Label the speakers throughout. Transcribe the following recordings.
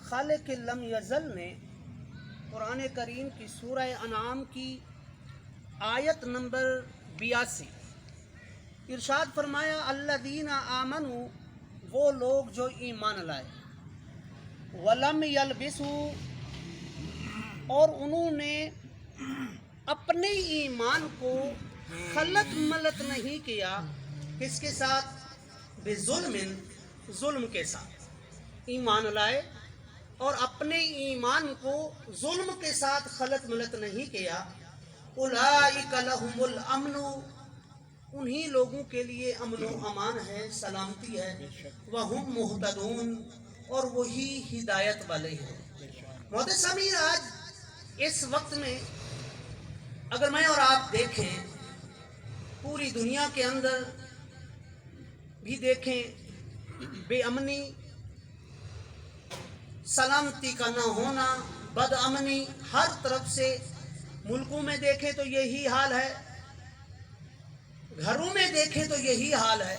Speaker 1: खालिक lump यज़ल ने कुरान करीम की सूरह अनाम की आयत नंबर 82 इरशाद फरमाया, अल्लज़ीना आमनू, वो लोग जो ईमान लाए, वलम यलबिसू, और उन्होंने अपने ईमान को खलत मलत नहीं किया, किसके साथ? बेजुल्मिन, जुल्म के साथ। ईमान लाए और अपने ईमान को जुल्म के साथ खलत मलत नहीं किया। उलाइका लहुमुल अमनु, उन्हीं लोगों के लिए अमन अमान है, सलामती है। वहुम मुहतदून, और वही हिदायत वाले हैं। मोहतरम सामीन, आज इस वक्त में अगर मैं और आप देखें, पूरी दुनिया के अंदर भी देखें, बेअमनी, सलामती का न होना, बदअमनी, हर तरफ से मुल्कों में देखें तो यही हाल है, घरों में देखें तो यही हाल है।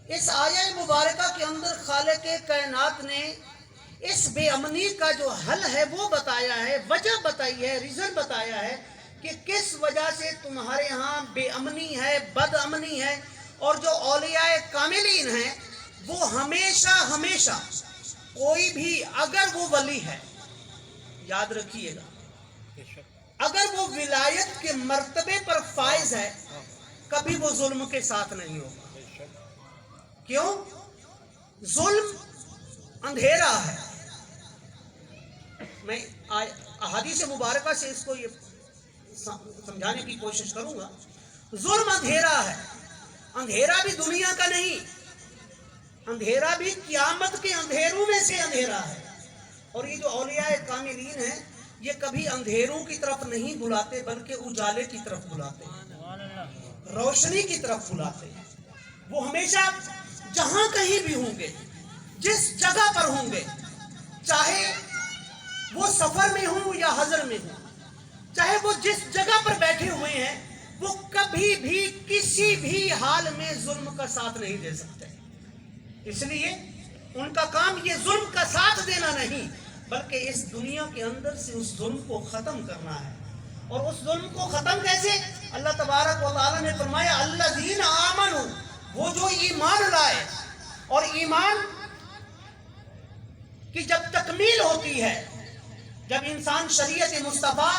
Speaker 1: इस आयत मुबारका के अंदर खालिक कायनात ने इस बेअमनी का जो हल है वो बताया है, वजह बताई है, रीज़न बताया है कि किस वजह से तुम्हारे यहाँ बेअमनी है, बदअमनी है। और जो औलियाए कामिलीन हैं वो हमेशा हमेशा, कोई भी अगर वो वली है, याद रखिएगा, अगर वो विलायत के मर्तबे पर फाइज है, कभी वो जुल्म के साथ नहीं होगा। क्यों? जुल्म अंधेरा है। मैं अहादीस मुबारका से इसको ये समझाने की कोशिश करूंगा। जुल्म अंधेरा है। अंधेरा भी दुनिया का नहीं, अंधेरा भी क़यामत के अंधेरों में से अंधेरा है। और ये जो औलियाए कामिलीन हैं, ये कभी अंधेरों की तरफ नहीं बुलाते, बल्कि उजाले की तरफ बुलाते हैं, रोशनी की तरफ बुलाते हैं। वो हमेशा जहां कहीं भी होंगे, जिस जगह पर होंगे, चाहे वो सफर में हो या हजर में हो, चाहे वो जिस जगह पर बैठे हुए हैं, वो कभी भी किसी भी हाल में जुल्म का साथ नहीं दे सकते। इसलिए उनका काम ये जुल्म का साथ देना नहीं, बल्कि इस दुनिया के अंदर से उस जुल्म को खत्म करना है। और उस जुल्म को खत्म कैसे? अल्लाह तबारक व तआला ने फरमाया, अल्लज़ीना आमनू, वो जो ईमान लाए। और ईमान की जब तकमील होती है, जब इंसान शरीयत मुस्तफा